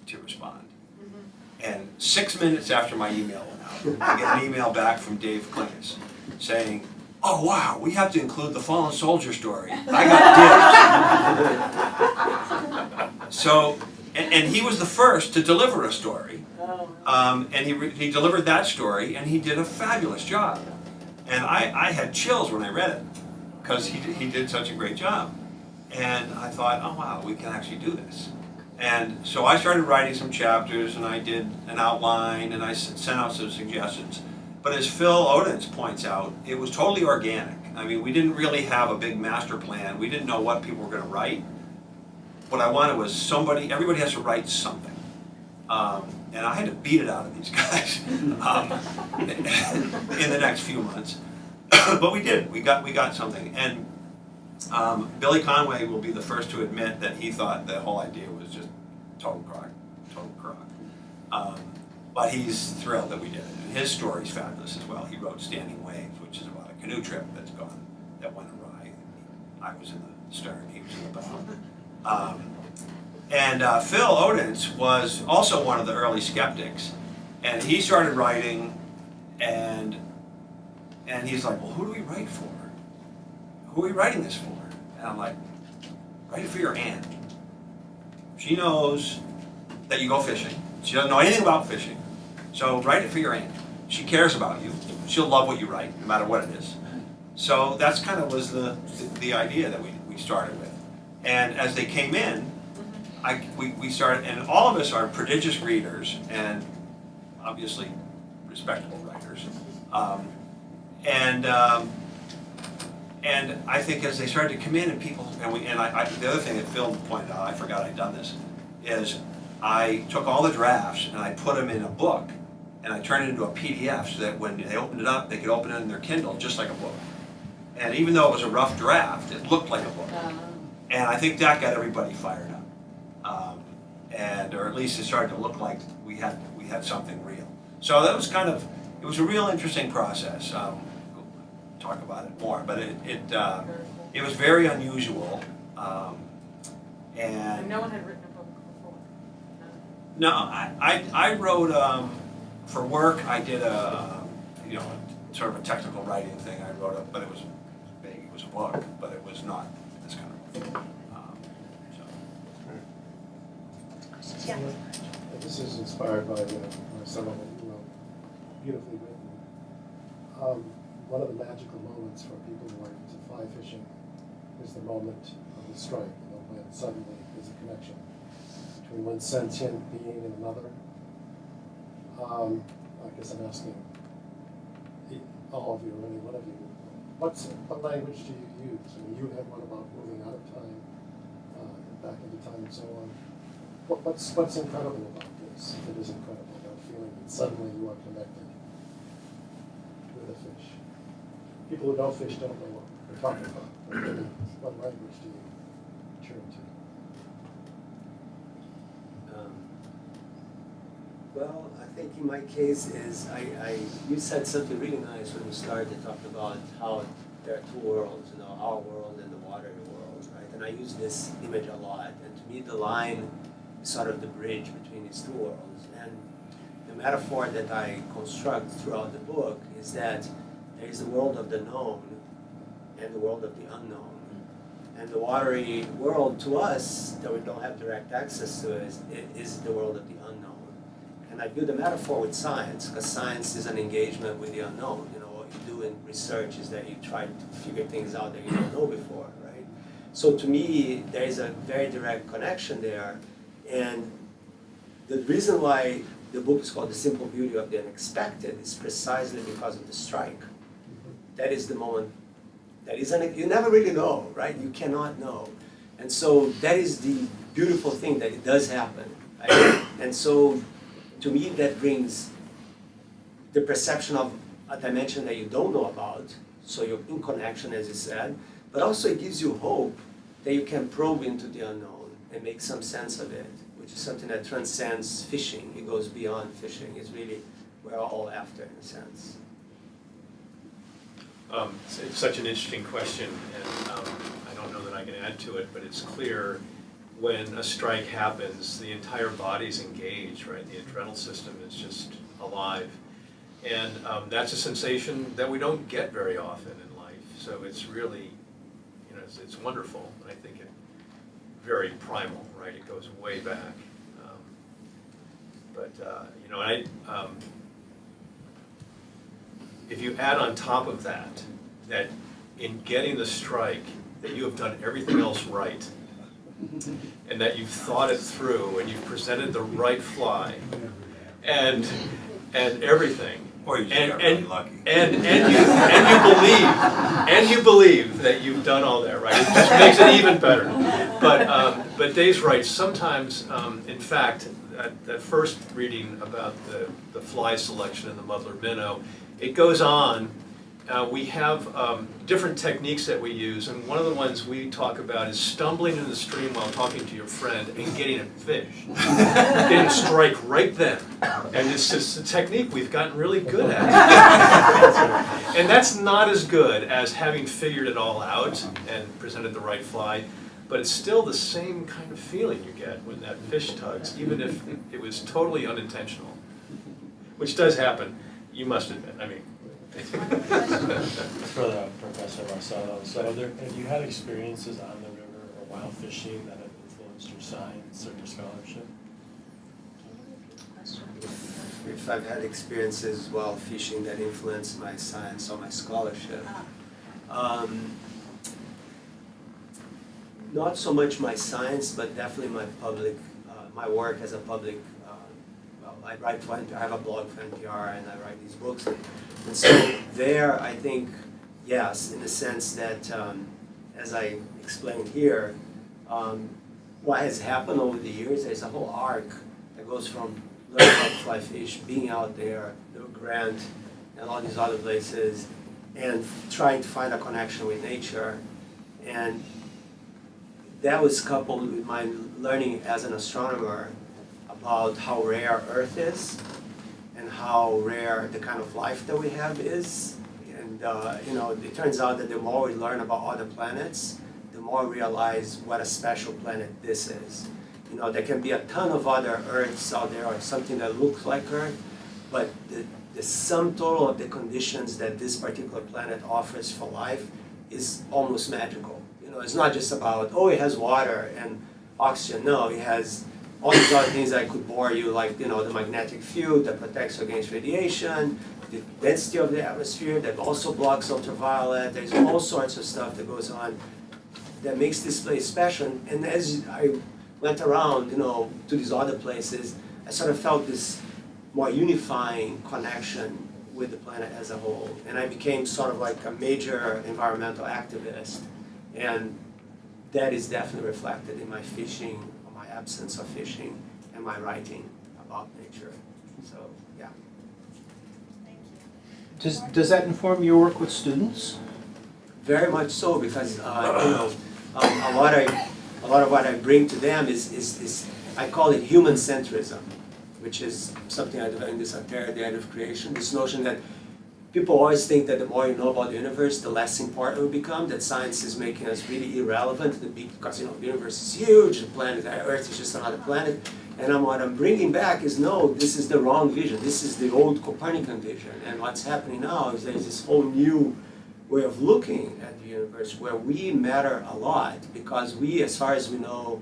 to respond. And 6 minutes after my email went out, I get an email back from Dave Klingus saying, oh wow, we have to include the fallen soldier story. I got dibs. So, and he was the first to deliver a story. And he delivered that story, and he did a fabulous job. And I had chills when I read it, because he did such a great job. And I thought, oh wow, we can actually do this. And so I started writing some chapters, and I did an outline, and I sent out some suggestions. But as Phil Odense points out, it was totally organic. I mean, we didn't really have a big master plan. We didn't know what people were going to write. What I wanted was everybody has to write something. And I had to beat it out of these guys in the next few months. But we did. We got something. And Billy Conway will be the first to admit that he thought the whole idea was just total crock. But he's thrilled that we did it. And his story's fabulous as well. He wrote Standing Waves, which is about a canoe trip that went awry. I was in the stern, he was in the bow. And Phil Odense was also one of the early skeptics. And he started writing, and he's like, well, who do we write for? Who are we writing this for? And I'm like, write it for your aunt. She knows that you go fishing. She doesn't know anything about fishing. So write it for your aunt. She cares about you. She'll love what you write, no matter what it is. So that's kind of was the idea that we started with. And as they came in, we started, and all of us are prodigious readers and obviously respectable writers. And I think as they started to come in, and people, the other thing that Phil pointed out, I forgot I'd done this, is I took all the drafts and I put them in a book, and I turned it into a PDF so that when they opened it up, they could open it in their Kindle just like a book. And even though it was a rough draft, it looked like a book. And I think that got everybody fired up. Or at least it started to look like we had something real. So that was it was a real interesting process. We'll talk about it more, but it was very unusual. And no one had written a book before. No, I wrote for work. I did sort of a technical writing thing. I wrote but it was big. It was a book, but it was not this kind of book. Yeah. This is inspired by Marcelo, beautifully written. One of the magical moments for people who are into fly fishing is the moment of the strike, when suddenly there's a connection between one sentient being and another. I guess I'm asking all of you, or any one of you, what language do you use? I mean, you had one about moving out of time, back into time and so on. What's incredible about this? It is incredible, that feeling that suddenly you are connected with a fish. People who don't fish don't know what we're talking about. What language do you turn to? Well, I think in my case is, you said something really nice when you started to talk about how there are two worlds, our world and the water world, right? And I use this image a lot, and to me the line is sort of the bridge between these two worlds. And the metaphor that I construct throughout the book is that there is the world of the known and the world of the unknown. And the watery world to us that we don't have direct access to is the world of the unknown. And I view the metaphor with science, because science is an engagement with the unknown. You know, what you do in research is that you try to figure things out that you don't know before, right? So to me, there is a very direct connection there. And the reason why the book is called The Simple Beauty of the Unexpected is precisely because of the strike. That is the moment, you never really know, right? You cannot know. And so that is the beautiful thing, that it does happen. Right? And so to me that brings the perception of a dimension that you don't know about, so you're in connection, as you said, but also it gives you hope that you can probe into the unknown and make some sense of it, which is something that transcends fishing. It goes beyond fishing. It's really we're all after, in a sense. It's such an interesting question, and I don't know that I can add to it, but it's clear when a strike happens, the entire body's engaged, right? The adrenal system is just alive. And that's a sensation that we don't get very often in life. So it's really, you know, it's wonderful. I think it very primal, right? It goes way back. You know, if you add on top of that, that in getting the strike, that you have done everything else right, and that you've thought it through, and you've presented the right fly, and everything, Or you just got really lucky. and you believe that you've done all that right. It just makes it even better. But Dave's right. Sometimes, in fact, that first reading about the fly selection in the muddler minnow, it goes on. We have different techniques that we use, and one of the ones we talk about is stumbling in the stream while talking to your friend and getting a fish. Getting a strike right then. And it's just a technique we've gotten really good at. And that's not as good as having figured it all out and presented the right fly, but it's still the same kind of feeling you get when that fish tugs, even if it was totally unintentional, which does happen, you must admit. I mean, It's for the Professor Marcelo. So have you had experiences on the river or while fishing that have influenced your science or your scholarship? If I've had experiences while fishing that influenced my science or my scholarship. Not so much my science, but definitely my public, my work as a public, I write for NPR, I have a blog for NPR, and I write these books. And so there, I think, yes, in the sense that, as I explained here, what has happened over the years, there's a whole arc that goes from learning how to fly fish, being out there, the Grant, and all these other places, and trying to find a connection with nature. And that was coupled with my learning as an astronomer about how rare Earth is and how rare the kind of life that we have is. And you know, it turns out that the more we learn about other planets, the more we realize what a special planet this is. You know, there can be a ton of other Earths out there or something that looks like Earth, but the sum total of the conditions that this particular planet offers for life is almost magical. You know, it's not just about, oh, it has water and oxygen. No, it has all these other things that could bore you, like, you know, the magnetic field that protects against radiation, the density of the atmosphere that also blocks ultraviolet. There's all sorts of stuff that goes on that makes this place special. And as I went around, you know, to these other places, I sort of felt this more unifying connection with the planet as a whole. And I became sort of like a major environmental activist. And that is definitely reflected in my fishing, or my absence of fishing, and my writing about nature. So, yeah. Thank you. Does that inform your work with students? Very much so, because you know, a lot of what I bring to them is I call it human centrism, which is something I developed in this entire the end of creation. This notion that people always think that the more you know about the universe, the less important we become. That science is making us really irrelevant because, you know, the universe is huge, the planet Earth is just another planet. And what I'm bringing back is, no, this is the wrong vision. This is the old Copernican vision. And what's happening now is there's this whole new way of looking at the universe where we matter a lot, because we, as far as we know,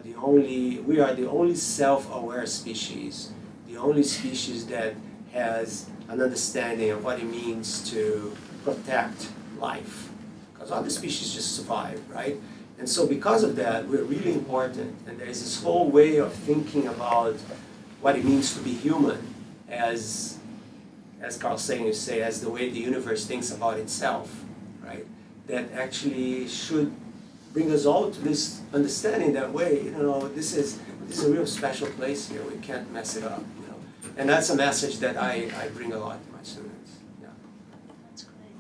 we are the only self-aware species, the only species that has an understanding of what it means to protect life. Because other species just survive, right? And so because of that, we're really important. And there's this whole way of thinking about what it means to be human as Carl Sagan used to say, as the way the universe thinks about itself, right? That actually should bring us all to this understanding that way, this is a real special place here. We can't mess it up, And that's a message that I bring a lot to my students. Yeah. That's great.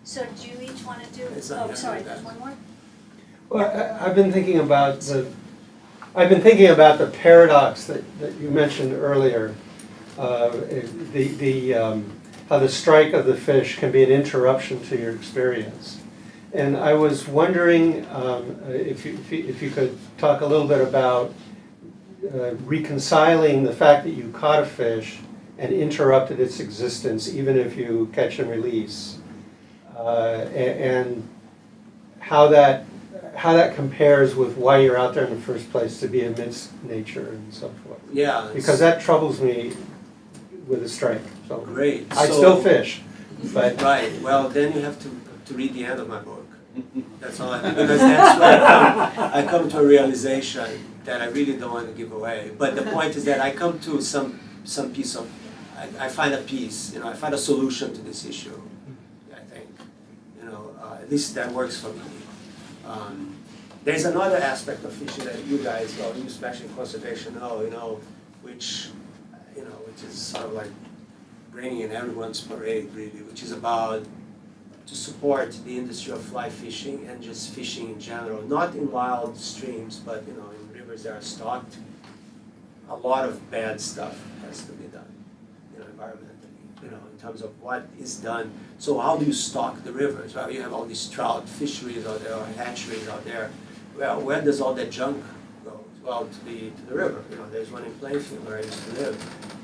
So do you each want to do, It's not oh, sorry, happening, there's one more? Well, I've been thinking about the paradox that you mentioned earlier. How the strike of the fish can be an interruption to your experience. And I was wondering if you could talk a little bit about reconciling the fact that you caught a fish and interrupted its existence, even if you catch and release, and how that compares with why you're out there in the first place, to be amidst nature and so forth. Yeah. Because that troubles me with a strike. So Great. I still fish, but Right. Well, then you have to read the end of my book. That's all I do, because that's where I come to a realization that I really don't want to give away. But the point is that I come to some piece of, I find a piece, I find a solution to this issue. I think, at least that works for me. There's another aspect of fishing that you guys, you especially in conservation know, which is sort of like bringing in everyone's parade, really, which is about to support the industry of fly fishing and just fishing in general, not in wild streams, but in rivers that are stocked. A lot of bad stuff has to be done, environmentally, in terms of what is done. So how do you stock the rivers? Well, you have all these trout fisheries out there, or hatcheries out there. Well, where does all that junk go? Well, to the river. There's one in Plainfield where I used to live.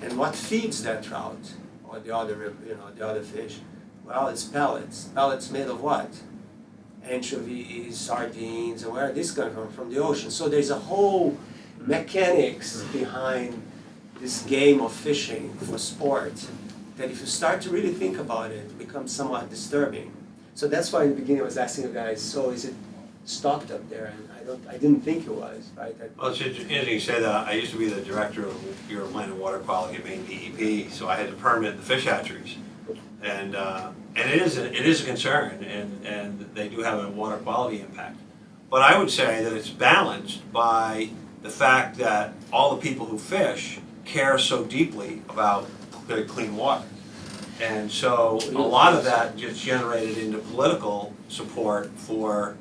And what feeds that trout or the other river, the other fish? Well, it's pellets. Pellets made of what? Anchovies, sardines, and where are these going to come from? The ocean. So there's a whole mechanics behind this game of fishing for sport that if you start to really think about it, it becomes somewhat disturbing. So that's why in the beginning I was asking you guys, so is it stocked up there? And I didn't think it was, right? Well, it's interesting you say that. I used to be the director of Bureau of Land and Water Quality at Maine DEP, so I had to permit the fish hatcheries. And it is a concern, and they do have a water quality impact. But I would say that it's balanced by the fact that all the people who fish care so deeply about clean water. And so a lot of that gets generated into political support for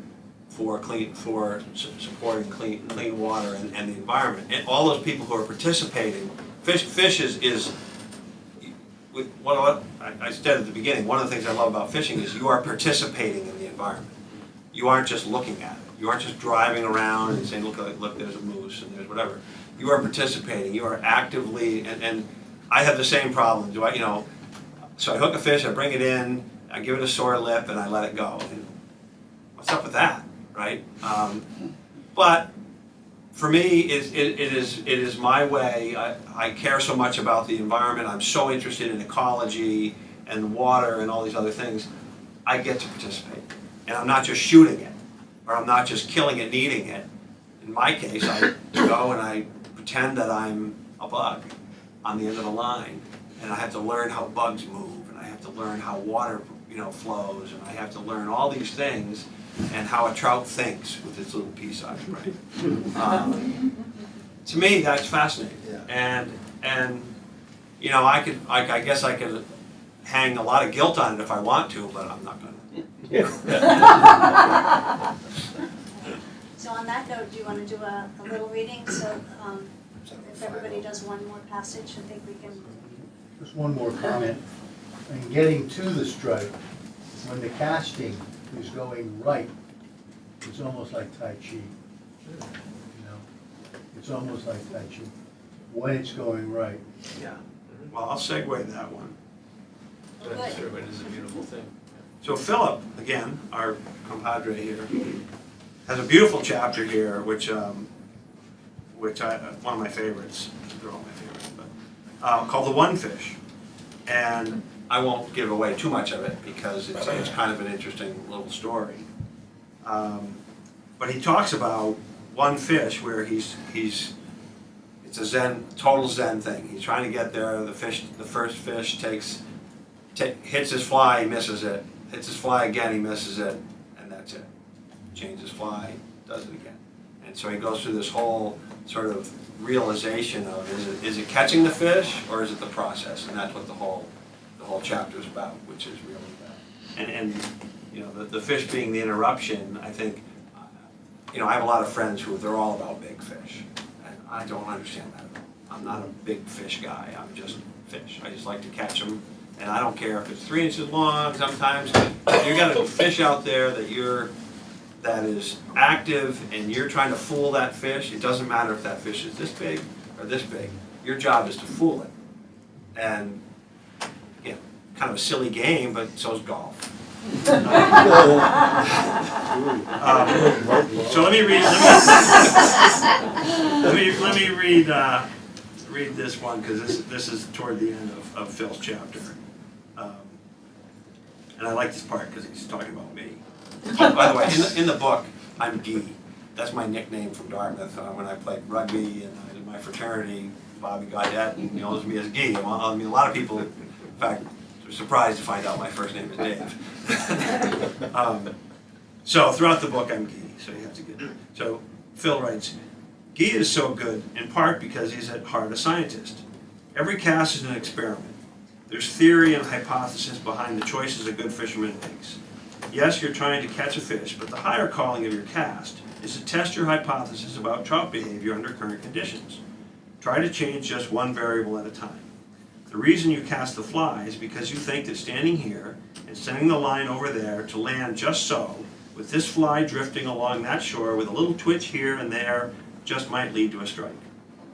supporting clean water and the environment. And all those people who are participating, fish is with what I said at the beginning, one of the things I love about fishing is you are participating in the environment. You aren't just looking at it. You aren't just driving around and saying, look, there's a moose and there's whatever. You are participating. You are actively, and I have the same problem. So I hook a fish, I bring it in, I give it a sore lip, and I let it go. And what's up with that, right? But for me, it is my way. I care so much about the environment. I'm so interested in ecology and water and all these other things. I get to participate. And I'm not just shooting it, or I'm not just killing it and eating it. In my case, I go and I pretend that I'm a bug on the end of the line. And I have to learn how bugs move, and I have to learn how water flows, and I have to learn all these things, and how a trout thinks with its little pea-sized brain. To me, that's fascinating. Yeah. And I guess I could hang a lot of guilt on it if I want to, but I'm not going to. So on that note, do you want to do a little reading? So if everybody does one more passage, I think we can. Just one more comment. In getting to the strike, when the casting is going right, it's almost like Tai Chi. It's almost like Tai Chi when it's going right. Yeah. Well, I'll segue that one. That's true, it is a beautiful thing. So Philip, again, our compadre here, has a beautiful chapter here, which one of my favorites. They're all my favorites, but called "The One Fish," and I won't give away too much of it because it's kind of an interesting little story. But he talks about one fish where it's a total Zen thing. He's trying to get there. The first fish hits his fly, he misses it. Hits his fly again, he misses it, and that's it. Changes his fly, does it again. And so he goes through this whole sort of realization of is it catching the fish or is it the process? And that's what the whole chapter is about, which is really that. And you know, the fish being the interruption, I think, you know, I have a lot of friends who they're all about big fish. And I don't understand that at all. I'm not a big fish guy, I'm just fish. I just like to catch them. And I don't care if it's 3 inches long, sometimes. If you got a fish out there that is active and you're trying to fool that fish, it doesn't matter if that fish is this big or this big. Your job is to fool it. And again, kind of a silly game, but so's golf. So let me read this one because this is toward the end of Phil's chapter. And I like this part because he's talking about me. Oh, by the way, in the book, I'm Guy. That's my nickname from Dartmouth. When I played rugby and in my fraternity, Bobby Gaudette knows me as Guy. I mean, a lot of people, in fact, are surprised to find out my first name is Dave. So throughout the book, I'm Guy. So you have to get it. So Phil writes, Guy is so good in part because he's at heart a scientist. Every cast is an experiment. There's theory and hypothesis behind the choices a good fisherman makes. Yes, you're trying to catch a fish, but the higher calling of your cast is to test your hypothesis about trout behavior under current conditions. Try to change just one variable at a time. The reason you cast the fly is because you think that standing here and sending the line over there to land just so, with this fly drifting along that shore with a little twitch here and there, just might lead to a strike.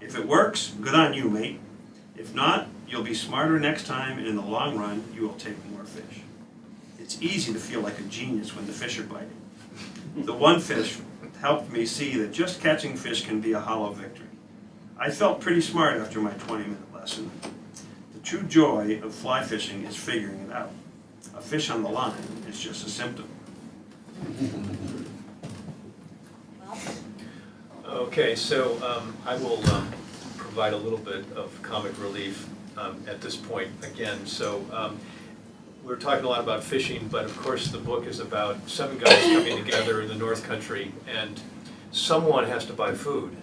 If it works, good on you, mate. If not, you'll be smarter next time, and in the long run, you will take more fish. It's easy to feel like a genius when the fish are biting. The one fish helped me see that just catching fish can be a hollow victory. I felt pretty smart after my 20-minute lesson. The true joy of fly fishing is figuring it out. A fish on the line is just a symptom. Okay, so I will provide a little bit of comic relief at this point again. So we're talking a lot about fishing, but of course the book is about 7 guys coming together in the North Country, and someone has to buy food.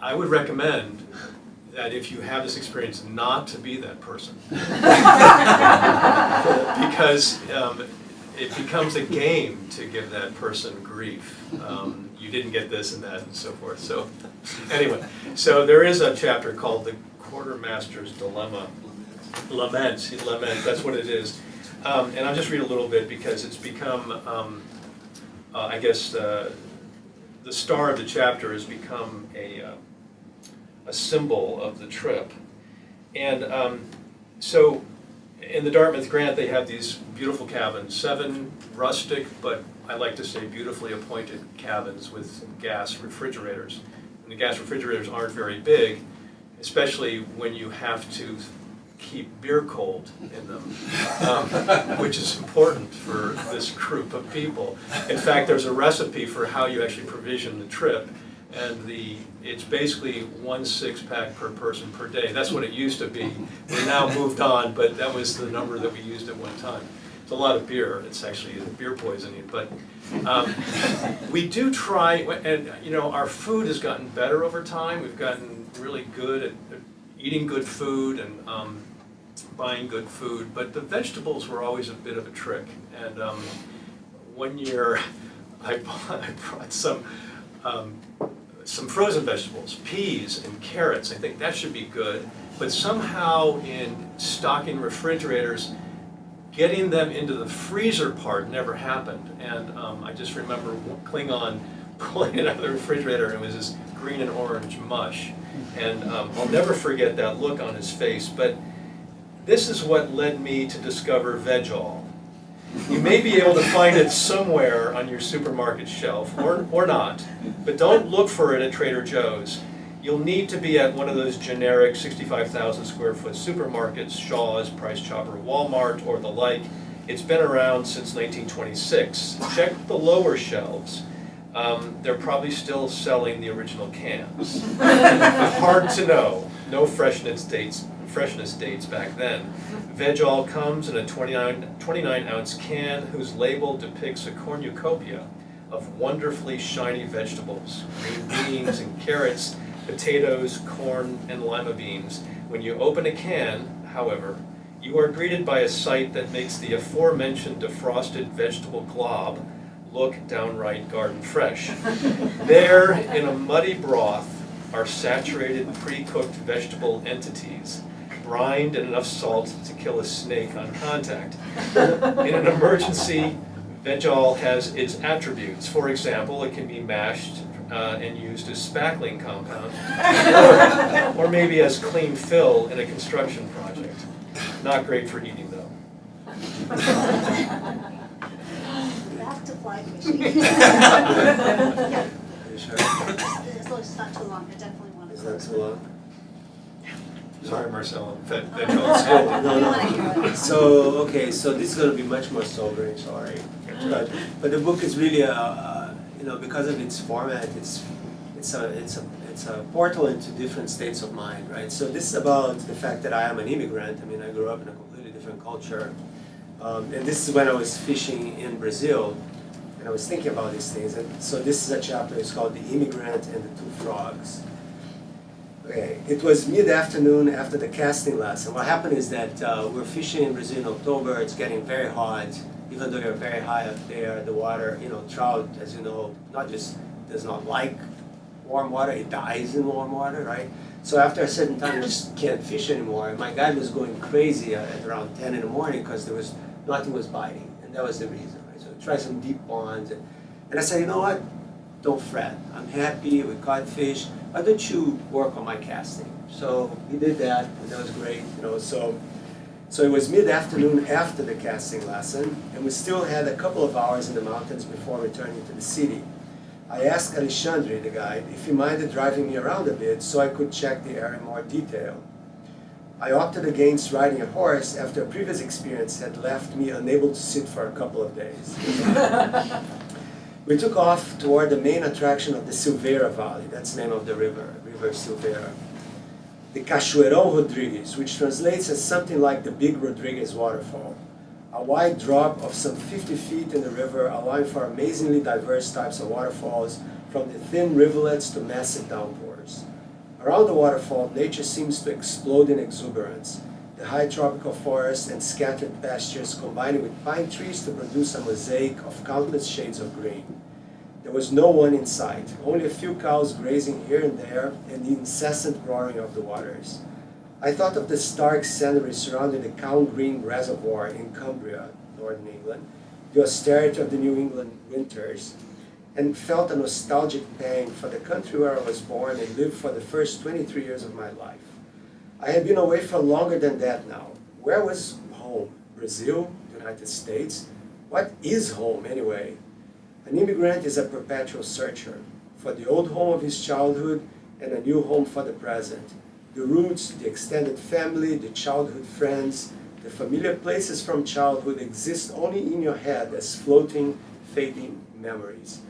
I would recommend that if you have this experience, not to be that person. Because it becomes a game to give that person grief. You didn't get this and that and so forth. So anyway, so there is a chapter called The Quartermasters Dilemma. Lament, that's what it is. And I'll just read a little bit because it's become, I guess, the star of the chapter has become a symbol of the trip. And so in the Dartmouth Grant, they have these beautiful cabins, 7 rustic, but I like to say beautifully appointed cabins with gas refrigerators. And the gas refrigerators aren't very big, especially when you have to keep beer cold in them, which is important for this group of people. In fact, there's a recipe for how you actually provision the trip, and it's basically 1 6-pack per person per day. That's what it used to be. We're now moved on, but that was the number that we used at one time. It's a lot of beer. It's actually beer poisoning, but we do try, and you know, our food has gotten better over time. We've gotten really good at eating good food and buying good food, but the vegetables were always a bit of a trick. And one year I brought some frozen vegetables, peas and carrots. I think that should be good, but somehow in stocking refrigerators, getting them into the freezer part never happened. And I just remember Klingon pulling it out of the refrigerator, and it was this green and orange mush. And I'll never forget that look on his face, but this is what led me to discover Veg-All. You may be able to find it somewhere on your supermarket shelf, or not, but don't look for it at Trader Joe's. You'll need to be at one of those generic 65,000 square foot supermarkets, Shaw's, Price Chopper, Walmart, or the like. It's been around since 1926. Check the lower shelves. They're probably still selling the original cans. Hard to know. No freshness dates back then. Veg-All comes in a 29-ounce can whose label depicts a cornucopia of wonderfully shiny vegetables, green beans and carrots, potatoes, corn, and lima beans. When you open a can, however, you are greeted by a sight that makes the aforementioned defrosted vegetable glob look downright garden fresh. There, in a muddy broth, are saturated, pre-cooked vegetable entities, brined in enough salt to kill a snake on contact. In an emergency, Veg-All has its attributes. For example, it can be mashed and used as spackling compound, or maybe as clean fill in a construction project. Not great for eating, though. Back to fly fishing. Yeah, Are you sure? as long as it's not too long, I definitely want to. Is that too long? Sorry, Marcelo. No, We want to no. hear it. So, okay, so this is going to be much more sobering, sorry. But the book is really, because of its format, it's a portal into different states of mind, right? So this is about the fact that I am an immigrant. I mean, I grew up in a completely different culture. And this is when I was fishing in Brazil, and I was thinking about these things. And so this is a chapter, it's called The Immigrant and the Two Frogs. Okay, it was mid-afternoon after the casting lesson. What happened is that we're fishing in Brazil in October. It's getting very hot. Even though you're very high up there, the water, trout, as you know, not just does not like warm water, it dies in warm water, right? So after a certain time, you just can't fish anymore. My guide was going crazy at around 10 in the morning because nothing was biting, and that was the reason, right? So try some deep ponds, and I said, you know what? Don't fret. I'm happy, we caught fish. Why don't you work on my casting? So he did that, and that was great, So it was mid-afternoon after the casting lesson, and we still had a couple of hours in the mountains before returning to the city. I asked Alexandre, the guide, if he minded driving me around a bit so I could check the area in more detail. I opted against riding a horse after a previous experience had left me unable to sit for a couple of days. We took off toward the main attraction of the Silveira Valley, that's the name of the river, River Silveira. The Cachoeirão Rodrigues, which translates as something like the Big Rodrigues Waterfall. A wide drop of some 50 feet in the river, allowing for amazingly diverse types of waterfalls, from the thin rivulets to massive downpours. Around the waterfall, nature seems to explode in exuberance. The high tropical forest and scattered pastures combining with pine trees to produce a mosaic of countless shades of green. There was no one in sight, only a few cows grazing here and there, and the incessant roaring of the waters. I thought of the stark scenery surrounding the Count Green Reservoir in Cumbria, northern England, the austerity of the New England winters, and felt a nostalgic pang for the country where I was born and lived for the first 23 years of my life. I had been away for longer than that now. Where was home? Brazil? United States? What is home anyway? An immigrant is a perpetual searcher for the old home of his childhood and a new home for the present. The roots, the extended family, the childhood friends, the familiar places from childhood exist only in your head as floating, fading memories.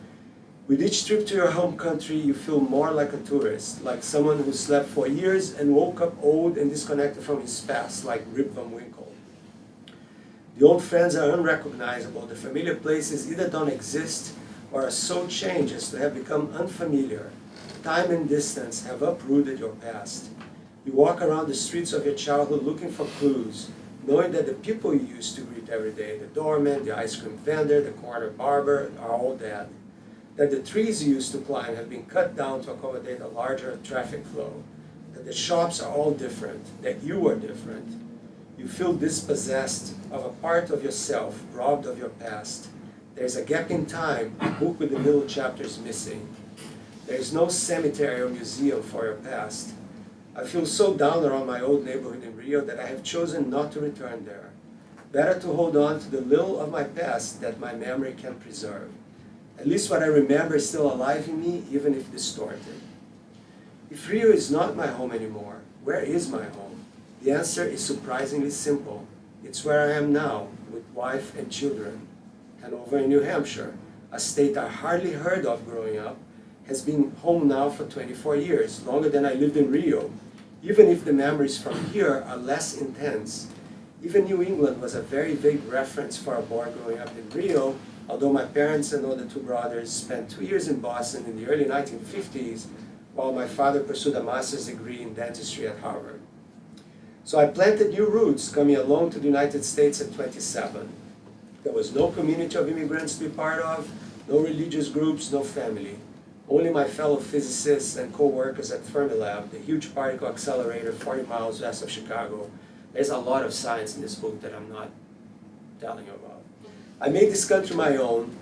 With each trip to your home country, you feel more like a tourist, like someone who slept for years and woke up old and disconnected from his past, like Rip Van Winkle. The old friends are unrecognizable. The familiar places either don't exist or are so changed as to have become unfamiliar. Time and distance have uprooted your past. You walk around the streets of your childhood looking for clues, knowing that the people you used to greet every day, the doorman, the ice cream vendor, the corner barber, are all dead. That the trees you used to climb have been cut down to accommodate a larger traffic flow. That the shops are all different, that you are different. You feel dispossessed of a part of yourself, robbed of your past. There's a gap in time, a book with the middle chapters missing. There's no cemetery or museum for your past. I feel so down around my old neighborhood in Rio that I have chosen not to return there. Better to hold on to the little of my past that my memory can preserve. At least what I remember is still alive in me, even if distorted. If Rio is not my home anymore, where is my home? The answer is surprisingly simple. It's where I am now, with wife and children. Hanover in New Hampshire, a state I hardly heard of growing up, has been home now for 24 years, longer than I lived in Rio, even if the memories from here are less intense. Even New England was a very vague reference for a boy growing up in Rio, although my parents and other two brothers spent 2 years in Boston in the early 1950s, while my father pursued a master's degree in dentistry at Harvard. So I planted new roots coming along to the United States at 27. There was no community of immigrants to be part of, no religious groups, no family. Only my fellow physicists and co-workers at Fermilab, the huge particle accelerator 40 miles west of Chicago. There's a lot of science in this book that I'm not telling you about. I made this country my own,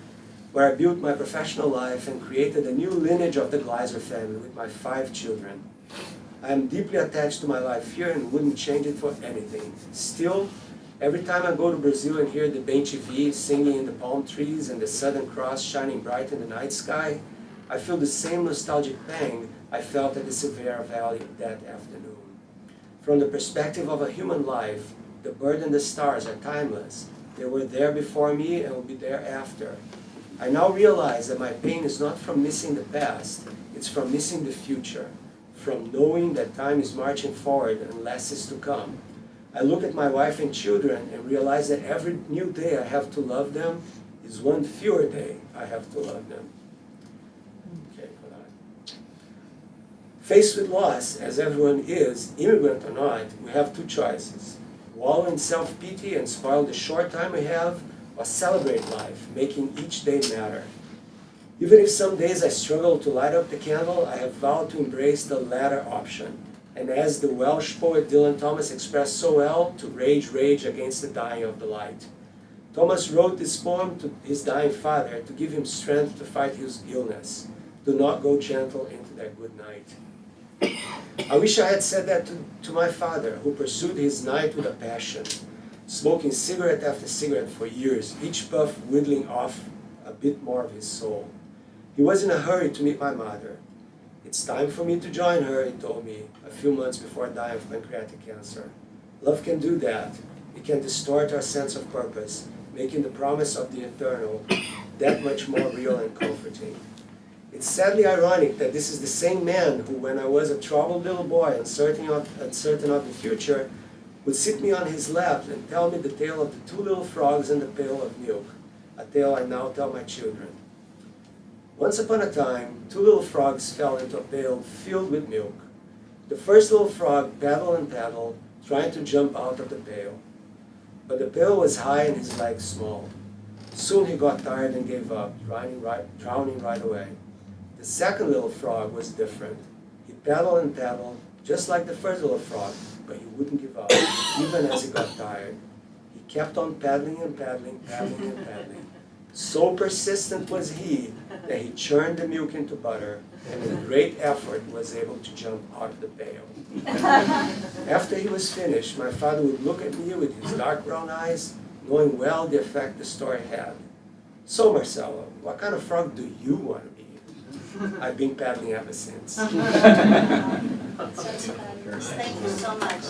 where I built my professional life and created a new lineage of the Gleiser family with my 5 children. I am deeply attached to my life here and wouldn't change it for anything. Still, every time I go to Brazil and hear the Bem-TV singing in the palm trees and the Southern Cross shining bright in the night sky, I feel the same nostalgic pang I felt at the Silveira Valley that afternoon. From the perspective of a human life, the bird and the stars are timeless. They were there before me and will be there after. I now realize that my pain is not from missing the past, it's from missing the future, from knowing that time is marching forward and less is to come. I look at my wife and children and realize that every new day I have to love them is one fewer day I have to love them. Okay, hold on. Faced with loss, as everyone is, immigrant or not, we have 2 choices. Wallow in self-pity and spoil the short time we have, or celebrate life, making each day matter. Even if some days I struggle to light up the candle, I have vowed to embrace the latter option. And as the Welsh poet Dylan Thomas expressed so well, to rage against the dying of the light. Thomas wrote this poem to his dying father to give him strength to fight his illness. Do not go gentle into that good night. I wish I had said that to my father, who pursued his night with a passion, smoking cigarette after cigarette for years, each puff whittling off a bit more of his soul. He was in a hurry to meet my mother. It's time for me to join her, he told me, a few months before dying of pancreatic cancer. Love can do that. It can distort our sense of purpose, making the promise of the eternal that much more real and comforting. It's sadly ironic that this is the same man who, when I was a troubled little boy uncertain of the future, would sit me on his lap and tell me the tale of the 2 little frogs and the pail of milk, a tale I now tell my children. Once upon a time, 2 little frogs fell into a pail filled with milk. The first little frog paddled and paddled, trying to jump out of the pail. But the pail was high and his legs small. Soon he got tired and gave up, drowning right away. The second little frog was different. He paddled and paddled, just like the first little frog, but he wouldn't give up, even as he got tired. He kept on paddling and paddling, paddling and paddling. So persistent was he that he churned the milk into butter and with great effort was able to jump out of the pail. After he was finished, my father would look at me with his dark brown eyes, knowing well the effect the story had. So Marcelo, what kind of frog do you want to be? I've been paddling ever since. Thank you so much.